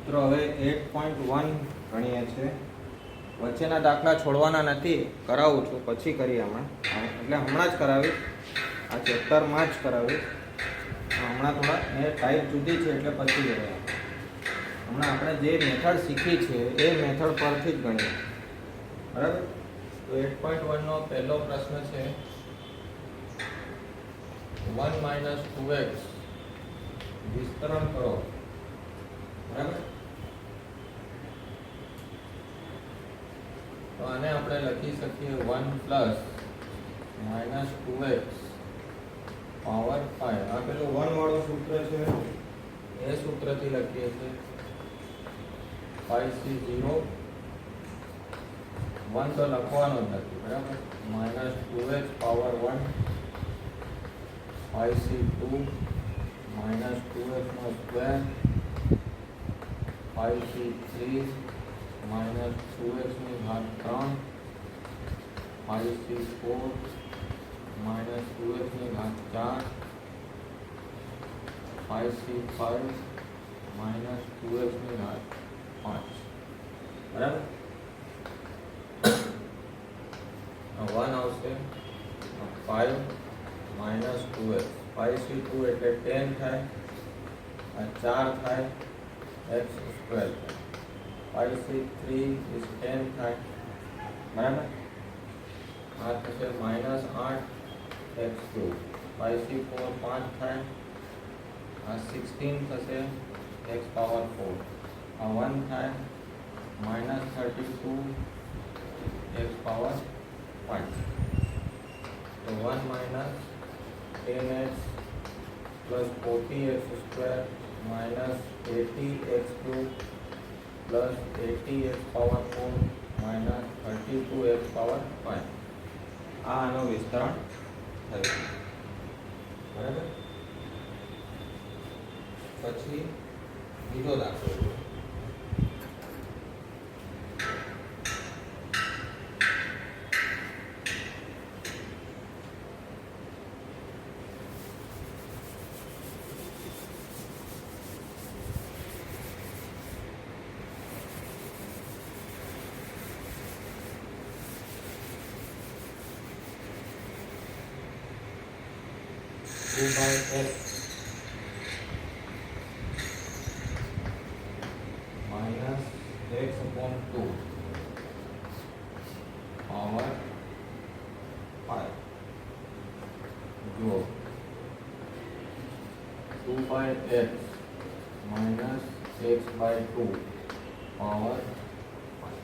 મિત્રો હવે 8.1 ગણીએ છીએ. વચ્ચેના દાખલા છોડવાના નથી, કરાવું છું, પછી કરીએ હમણાં જ કરાવી, આ ચેપ્ટરમાં જ કરાવી. હમણાં થોડા એ ટાઈપ જુદી છે એટલે પછી કરીએ. હમણાં આપણે જે મેથડ શીખી છે એ મેથડ પરથી જ ગણીએ, બરાબર. તો 8.1 નો પહેલો પ્રશ્ન છે 1 - 2x વિસ્તરણ કરો, બરાબર. તો આને આપણે લખી શકીએ 1 + -2x પાવર 5. આ પેલું 1 વાળું સૂત્ર છે, એ સૂત્રથી લખીએ છીએ 5c0 1 તો લખવાનો જ નથી, બરાબર. -2x પાવર 1 5c2 -2x નો સ્ક્વેર 5c3 -2x ની ઘાત 3 5c4 -2x ની ઘાત 4 5c5 -2x ની ઘાત 5, બરાબર. 1 આવશે 5 - 2x 5c2 એટલે 10 થાય, આ 4 થાય, x² 5c3 is 10 થાય, બરાબર. આ થશે -8x3 5c4 5 થાય, આ 16 થશે x પાવર 4, આ 1 થાય -32 x પાવર 5. તો 1 - 10x plus 40x² minus 80x3 plus 80x power 4 minus 32x power 5. આ આનો વિસ્તરણ થયું, બરાબર. પછી બીજો દાખલો 2/x minus x/2 power 5. જુઓ 2/x minus x/2 પાવર 5,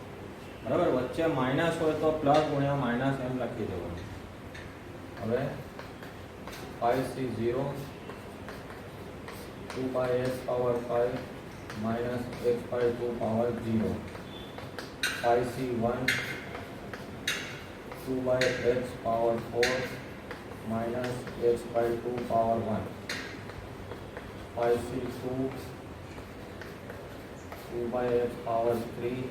બરાબર. વચ્ચે માઇનસ હોય તો પ્લસ ગુણ્યા માઇનસ એમ લખી દેવાનું. હવે 5c0 2/x power 5 minus x/2 power 0 5c1 2/x power 4 minus x/2 power 1 5c2 2/x power 3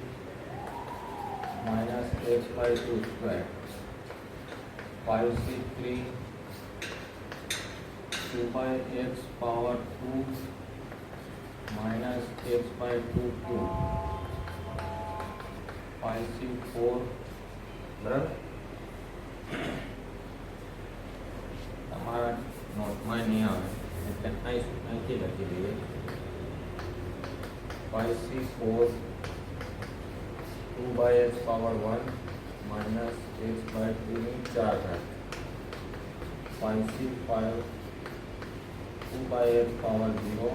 minus x/2 square 5c3 2/x power 2 minus x/2 cube 5c4, બરાબર. તમારા નોટમાં નહીં આવે એટલે અહીંથી લખી દઈએ 5c4 2/x power 1 minus x/2 ની 4 ઘાત 5c5 2/x power 0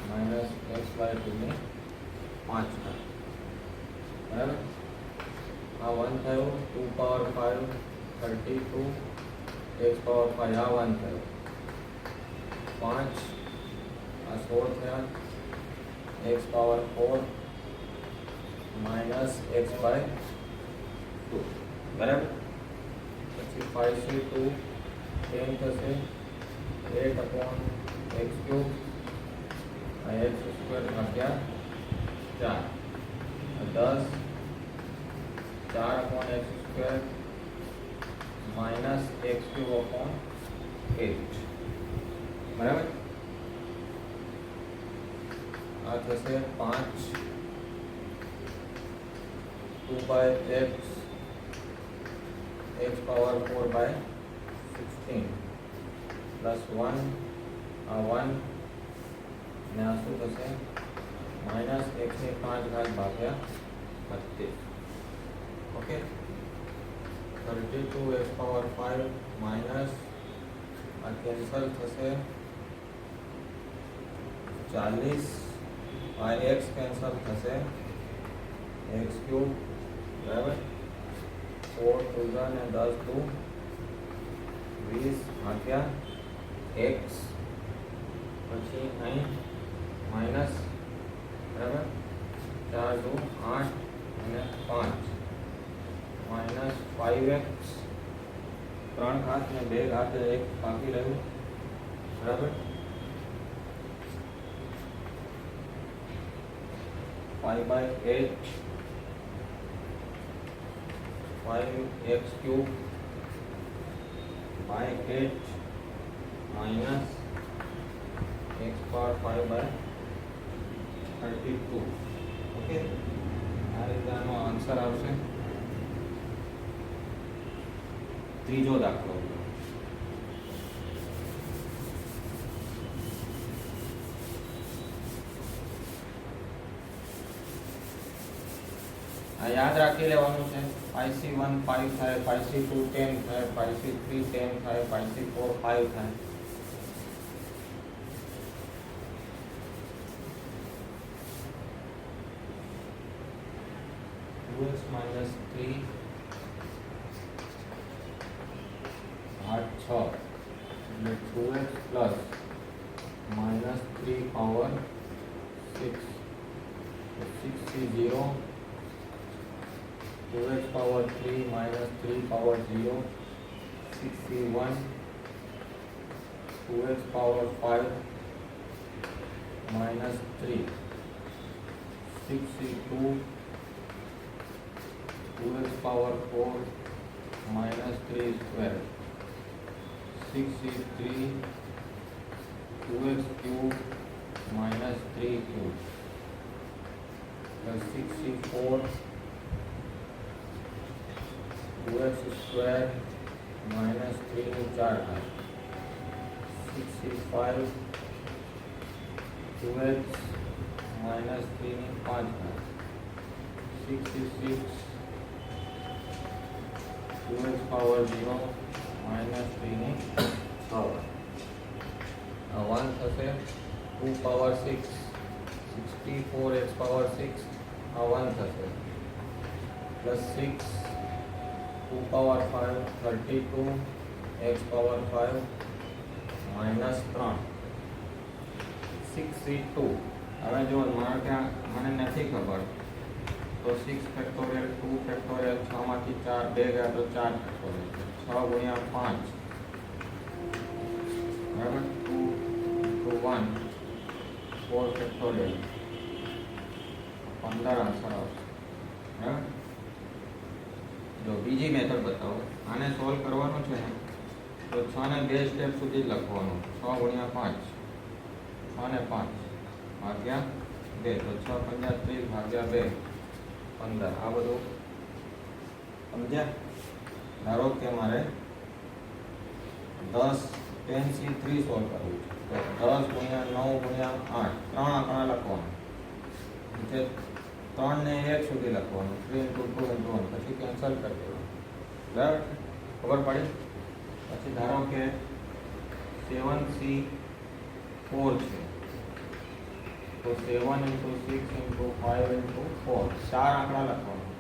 minus x/2 ની 5 ઘાત, બરાબર. આ 1 થયું 2 power 5 32 x power 5, આ 1 થયું 5, આ 16 થયા x power 4 minus x/2, બરાબર. પછી 5c2 10 થશે 8/x3 આ x² ભાગ્યા 4 10 4/x² minus x3/8, બરાબર. આ આ થશે 5 2/x x પાવર 4/16 પ્લસ 1 આ 1 ને આ શું થશે માઇનસ x ની 5 ઘાત ભાગ્યા 32 ઓકે 32x પાવર 5 માઇનસ આ કેન્સલ થશે 40 આ x કેન્સલ થશે x ક્યુબ બરાબર 4 2 ને 10 2 20 ભાગ્યા x પછી અહીં માઇનસ બરાબર 4 2 8 અને 5 માઇનસ 5x 3 ઘાત ને 2 ઘાત 1 બાકી રહ્યું બરાબર 5/8 5x cube by 8 minus x power 5/32 okay આ રીતે આનો આન્સર આવશે ત્રીજો દાખલો આ યાદ રાખી લેવાનું છે 5c1 5 થાય 5c2 10 થાય 5c3 10 થાય 5c4 5 થાય x minus 3 भाग 6 એટલે 2x plus minus 3 power 6 6c0 2x power 3 minus 3 power 0 6c1 2x power 5 minus 3 6c2 2x power 4 minus 3 square 6c3 2x cube minus 3 cube plus 6c4 2x square minus 3 ની 4 ઘાત 6c5 2x minus 3 ની 5 ઘાત 6c6 2x power 0 minus 3 ની 6 આ 1 થશે 2 power 6 64x power 6 આ 1 થશે plus 6 2 power 5 32 x power 5 minus 3 6c2 હવે જો મારે ત્યાં મને નથી ખબર તો 6 ફેક્ટોરિયલ 2 ફેક્ટોરિયલ 6 માંથી 4 2 ગયા તો 4 ફેક્ટોરિયલ 6 ગુણ્યા 5 બરાબર 2 into 1 4 ફેક્ટોરિયલ 15 આન્સર આવશે બરાબર જો બીજી મેથડ બતાવો આને સોલ્વ કરવાનું છે ને તો 6 ને 2 સ્ટેપ સુધી જ લખવાનું 6 ગુણ્યા 5 6 ને 5 ભાગ્યા 2 તો 6 5 30 ભાગ્યા 2 15 આ બધું સમજ્યા ધારો કે મારે 10 10c3 સોલ્વ કરવું છે તો 10 ગુણ્યા 9 ગુણ્યા 8 ત્રણ આંકડા લખવાના નીચે 3 ને 1 સુધી લખવાનું 3 into 2 into 1 પછી કેન્સલ કરી દેવાનું બરાબર ખબર પડી પછી ધારો કે 7c4 છે તો 7 into 6 into 5 into 4 ચાર આંકડા લખવાના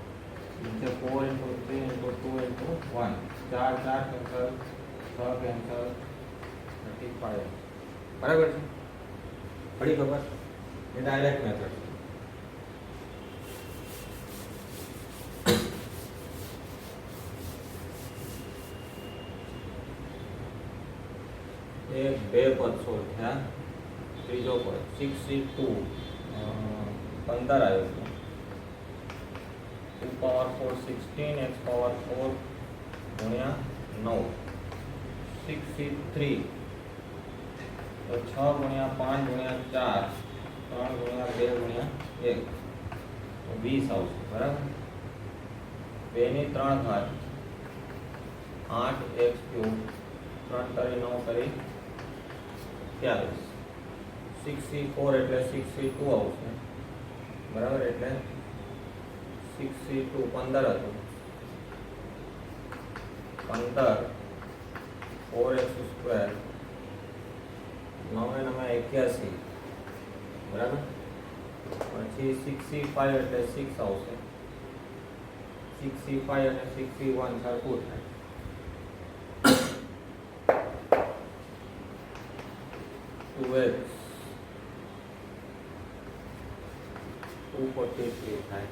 નીચે 4 into 3 into 2 into 1 4 4 cancel 6 cancel 35 બરાબર છે પડી ખબર એ ડાયરેક્ટ મેથડ એક બે પદ સોલ્વ થયા ત્રીજો પદ 6c2 15 આવ્યો છે 2 power 4 16 x power 4 ગુણ્યા 9 6c3 તો 6 ગુણ્યા 5 ગુણ્યા 4 તો 3 ગુણ્યા 2 ગુણ્યા 1 તો 20 આવશે બરાબર. 2 ની 3 ઘાત 8x ક્યુબ 3 કરી 9 કરી 40 6c4 એટલે 6c2 આવશે બરાબર. એટલે 6c2 15 હતું 15 4x સ્ક્વેર 9 9 81 બરાબર. પછી 6c5 એટલે 6 આવશે 6c5 અને 6c1 સરખું થાય 2x 243 થાય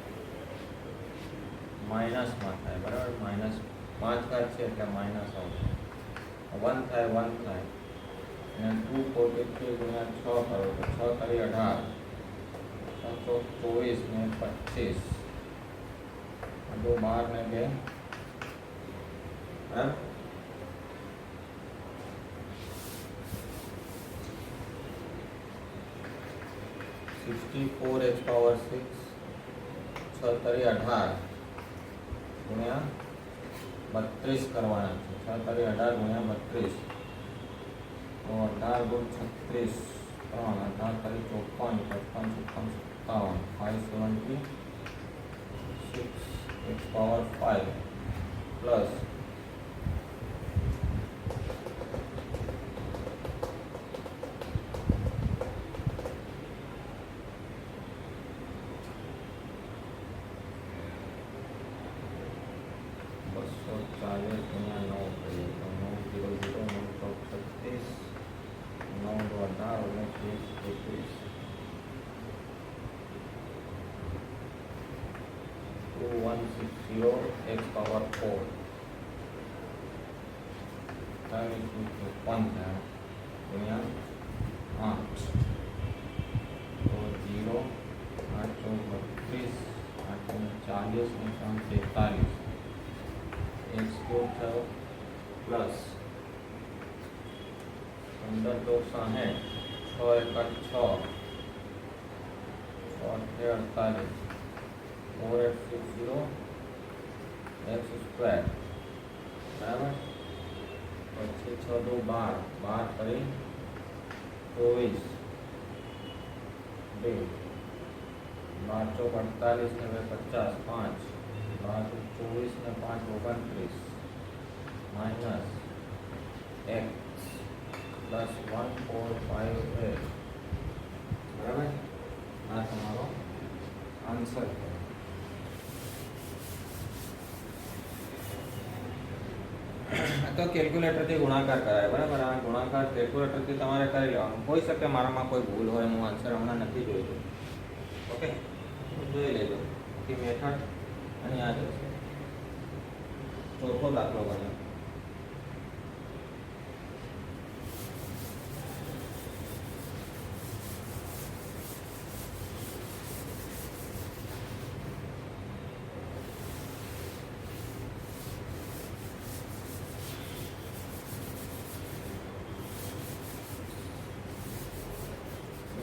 માઇનસમાં થાય બરાબર. માઇનસ 5 ઘાત છે એટલે માઇનસ આવશે 1 થાય 1 થાય અને 243 ગુણ્યા 6 કરો તો 6 કરી 18 24 ને 25 બધું 12 ને 2 બરાબર. 64x પાવર 6 6 તરી 18 ગુણ્યા 32 કરવાના છે 6 તરી 18 ગુણ્યા 32 તો 18 ગુણ 36 3 18 તરી 54 55 57 576 x પાવર 5 પ્લસ 240 ગુણ્યા 9 કરીએ તો 9 0 0 9 36 9 18 21 x પાવર 4 ગુણ્યા 8 તો 0 8 32 8 40 43 x ક્યુબ થયો પ્લસ 15 તો 60 6 1 6 6 48 4860 x સ્ક્વેર બરાબર. પછી 6 2 12 12 કરી 24 2 12 ચોક 48 ને 50 5 24 ને 5 29 માઇનસ x પ્લસ 1458 બરાબર. આ તમારો આન્સર છે. તો કેલ્ક્યુલેટરથી ગુણાકાર કરાય બરાબર. આ ગુણાકાર કેલ્ક્યુલેટરથી તમારે કરી લેવાનું. હોઈ શકે મારામાં કોઈ ભૂલ હોય, હું આન્સર હમણાં નથી જોઈતો. ઓકે, જોઈ લેજો કે મેથડ અને આ જશે. ચોથો દાખલો બન્યો.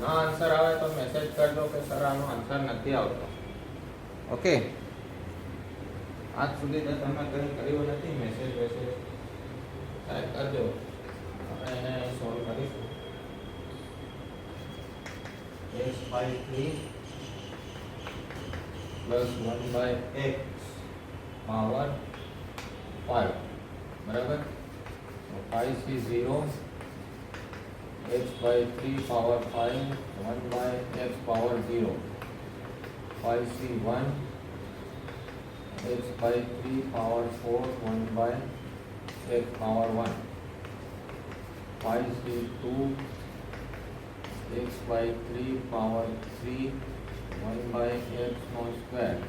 ના આન્સર આવે તો મેસેજ કરજો કે સર આનો આન્સર નથી આવતો. ઓકે, આજ સુધી તો તમે કંઈ કર્યું નથી, મેસેજ ટાઈપ કરજો, આપણે એને સોલ્વ કરીશું. x/3 પ્લસ 1/x પાવર 5 બરાબર. 5c0 x/3 power 5 1/x power 0 5c1 x/3 power 4 1/x power 1 5c2 x/3 power 3 1/x whole square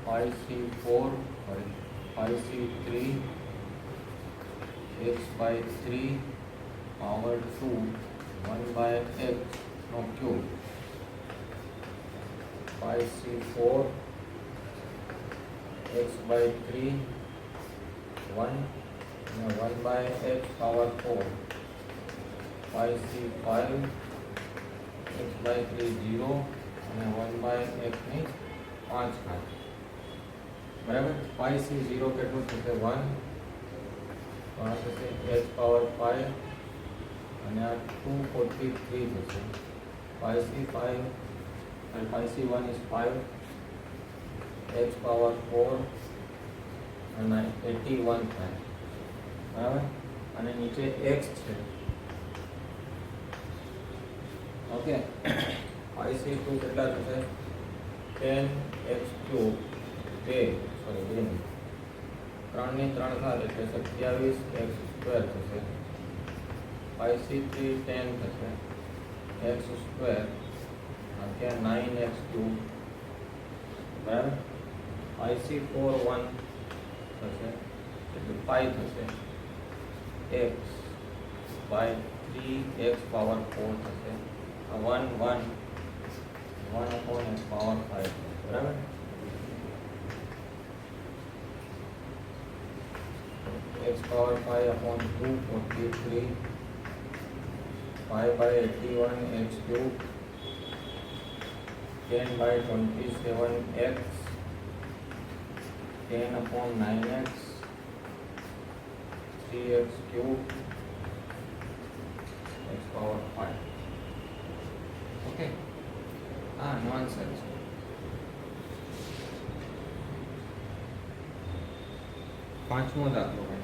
5c4 5c3 x/3 power 2 1/x no cube 5c4 x/3 1 1/x power 4 5c5 x/3 0 અને 1/x ની 5 ઘાત બરાબર. 5c0 કેટલું થશે 1, તો આ થશે h/5 અને આ 243 થશે. 5c5 and 5c1 is 5, h/4 અને 81 થાય બરાબર. અને નીચે x છે ઓકે. 5c2 કેટલા થશે 10x3 3 ની 3 થાય એટલે 27x2 થશે. 5c3 10 થશે x2 ત્યાં 9x3 બરાબર. 5c4 1 થશે એટલે 5 થશે x by 3x/4 થશે. 1 upon x/5 બરાબર. x/5 upon 243 5/81 x3 10/27 x 10 upon 9x 3x3 x/5 okay. હા નો આન્સર છે. પાંચમો દાખલો ભાઈ.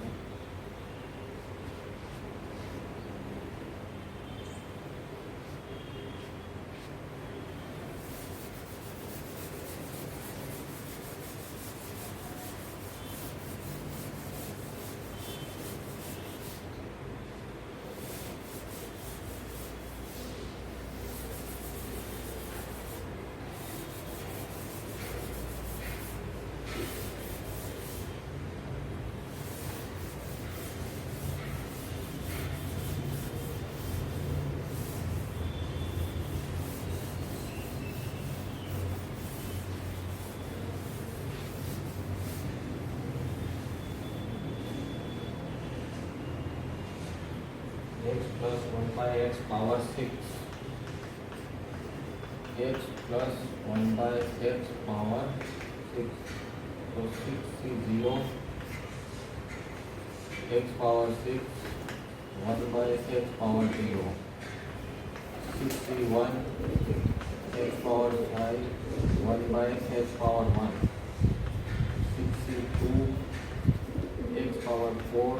x plus 1/x power 6 x plus 1/x power 6 so 6c0 x power 6 1/x power 0 6c1 x power 5 1/x power 1 6c2 x power 4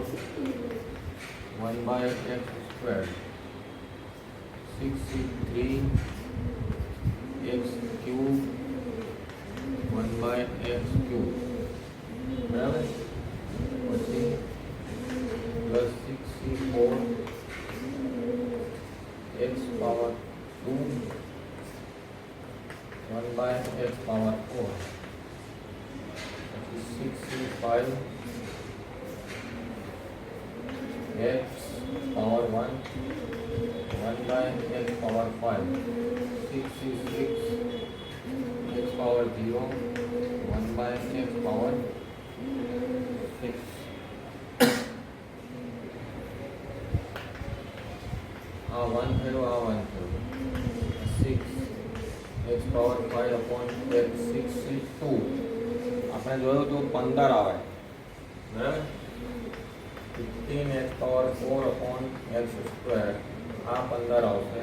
1/x squared 6c3 x cube 1/x cube બરાબર. પછી plus 6c4 x power 2 1/x power 4 પછી 6c5 x power 1 1/x power 5 6c6 x power 0 1/x power 6 આ 1 થયો આ 1 થયો 6 x power 5 upon x 6c2 આપણે જોયું તો 15 આવે બરાબર. 15x power 4 upon x square આ 15 આવશે.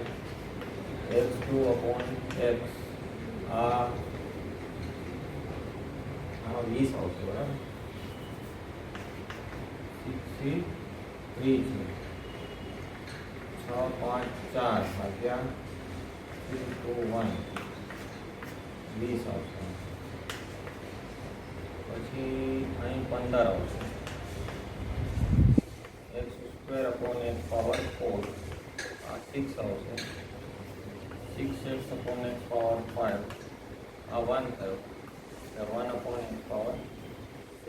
x2 upon x આ 20 આવશે બરાબર. 6c3 છે 6 5 4 ભાગ્યા 3 2 1 20 આવશે. પછી અહીં 15 આવશે. x square upon x power 4 6 આવશે. 6x upon x power 5 આ 1 થયો 1 upon x power 6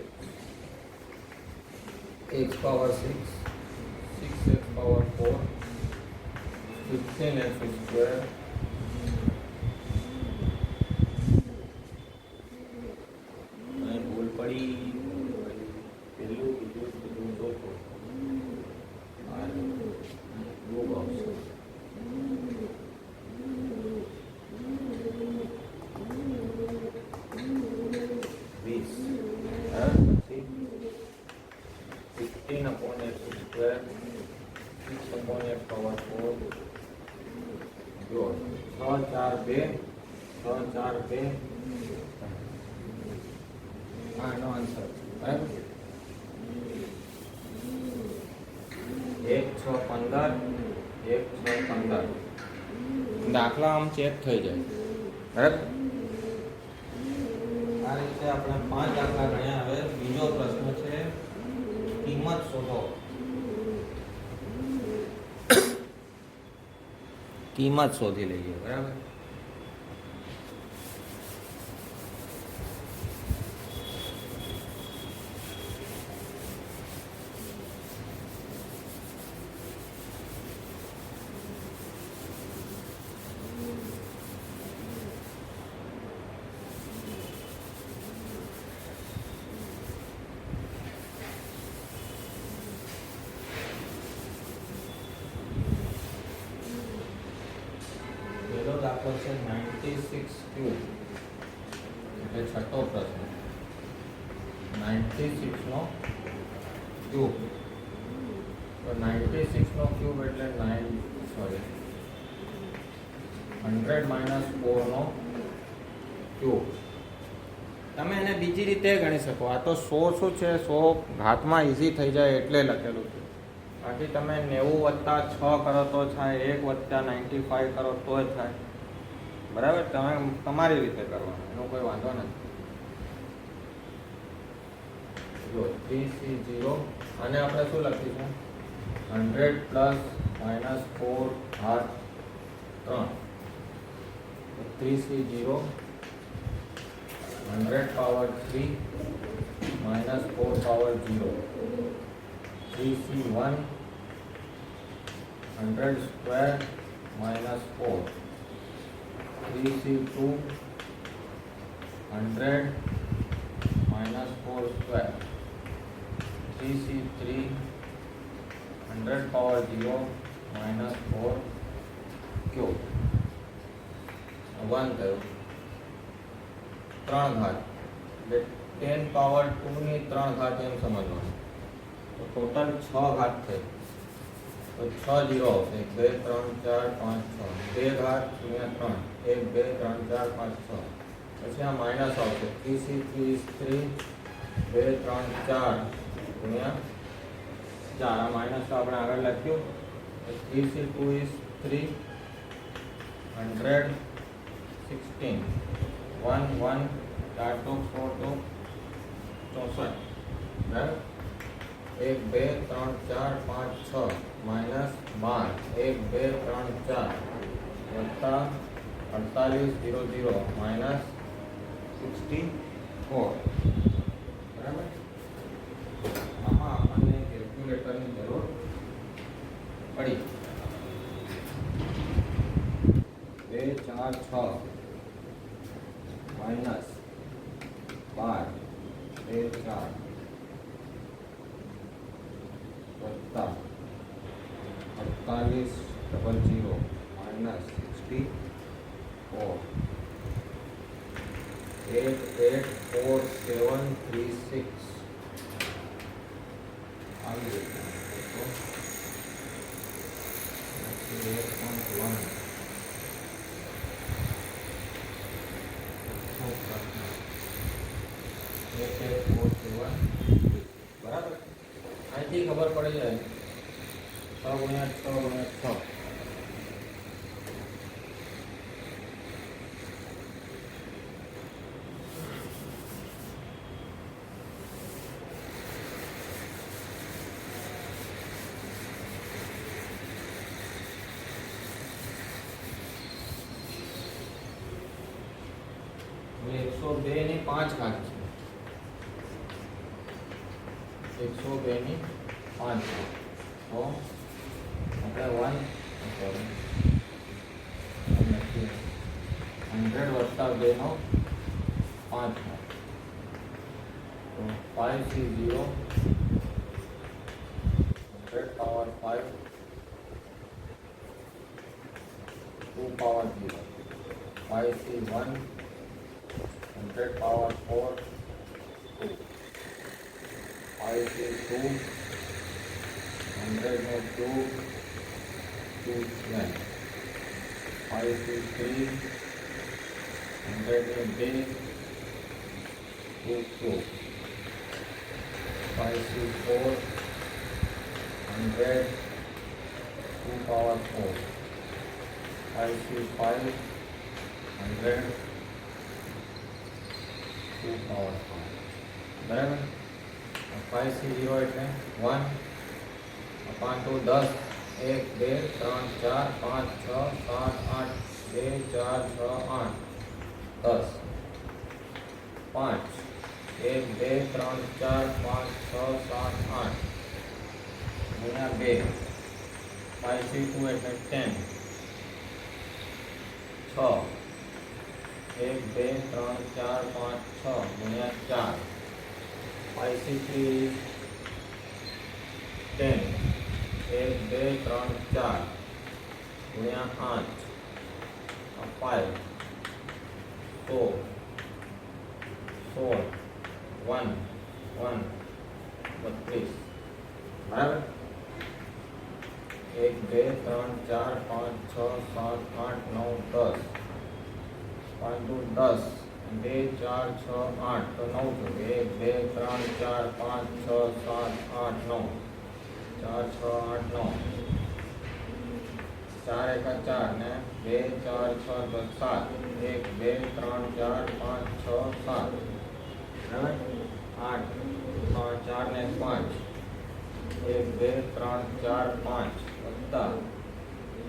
x power 6 6x power 4 15x square ભૂલ પડી પેલું બીજું બધું ચોખ્ખું 6/8 જો 6 4 2 6 4 2 આનો આન્સર બરાબર 1 6 15 1 6 15 દાખલા આમ ચેક થઈ જાય બરાબર આ રીતે આપણે 5 દાખલા ગણ્યા. હવે બીજો પ્રશ્ન છે કિંમત શોધો. કિંમત શોધી લઈએ બરાબર. દાખલો છે 96 ક્યુબ એટલે છઠ્ઠો પ્રશ્ન 96 નો ક્યુબ. તો 96 નો ક્યુબ એટલે 100 - 4 નો ક્યુબ. તમે એને બીજી રીતે ગણી શકો. આ તો 100 શું છે 100 ઘાતમાં ઇઝી થઈ જાય એટલે લખેલું છે. બાકી તમે 90 + 6 કરો તો થાય, 1 + 95 કરો તો થાય બરાબર. તમે તમારી રીતે કરવાનું, એનો કોઈ વાંધો નથી. જો 3C0 અને આપણે શું લખીશું 100 + -4 ઘાત 3. 3C0 100^3 -4^0. 3C1 100² -4. 3C2 100 -4². 3C3 100^0 -4 cube. 1 થયું 3 ઘાત એટલે 10^2 ની 3 ઘાત એમ સમજવાનું. તો ટોટલ 6 ઘાત થઈ. તો 6 0 આવશે 1 2 3 4 5 6. 2 ઘાત × 3 1 2 3 4 5 6. પછી આ માઇનસ આવશે 3C3 is 3 2 3 4 × 4. આ માઇનસ તો આપણે આગળ લખ્યું. 3C2 is 3 100 16 1 1 4 2 4 2 64 બરાબર. 1 2 3 4 5 6 -12 1 2 3 4 વત્તા 48 0 0 -64 બરાબર. આમાં આપણને કેલ્ક્યુલેટરની જરૂર પડી. 2 4 6 -12 2 4 વત્તા 48 0 -64 884736 આવી રીતના 8847 બરાબર. અહીંથી ખબર પડી જાય 6 × 6 × 6 102 ની 5 ઘાત છે. 102 ની 5 ઘાત. તો આપણે 100 + 2 નો 5 ઘાત. તો 5C0 100^5 2^0. 5C1 100^4 2. 5C2 100 નો ક્યુબ 212. 5 to 3 100 નો base 2 5 to 4 100 2 power 4 5 to 5 100 2 power 5 બરાબર 5 થી 0 એટલે 1 અપાન ટુ 10 1 2 3 4 5 6 7 8 2 4 6 8 10 5 1 2 3 4 5 6 7 8 ગુણ્યા 2 5 થી 2 એટલે 10 6 1 2 3 4 5 6 ગુણ્યા 4 5 થી 3 10 1 2 3 4 ગુણ્યા 8 5 16 1 1 32 બરાબર 1 2 3 4 5 6 7 8 9 10 5 to 10 2 4 6 8 તો 9 થયું 1 2 3 4 5 6 7 8 9 4 6 8 9 4 એકા 4 ને 2 4 6 તો 7 1 2 3 4 5 6 7 બરાબર 8 4 ને 5 1 2 3 4 5 વત્તા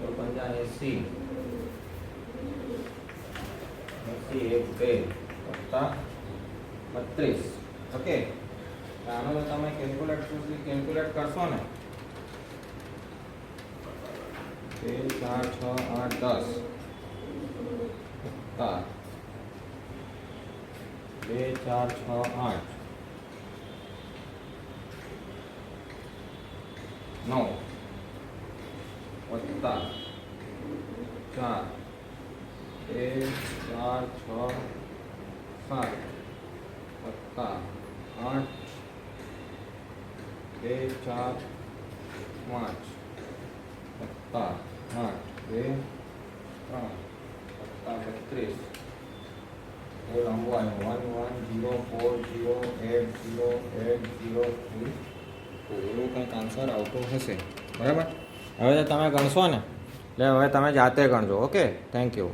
80 1 2 વત્તા 32 ઓકે આનો તો તમે કેલ્ક્યુલેટ કરશો ને 2 4 6 8 10 વત્તા 2 4 6 8 9 વત્તા 4 2 4 6 7 વત્તા 8 2 4 5 વત્તા 8 2 3 વત્તા 32 એ લાંબો આવ્યો 1 1 0 4 0 8 0 8 0 3 એવું કંઈક આન્સર આવતો હશે બરાબર હવે તમે ગણશો ને એટલે હવે તમે જાતે ગણજો ઓકે થેન્ક યુ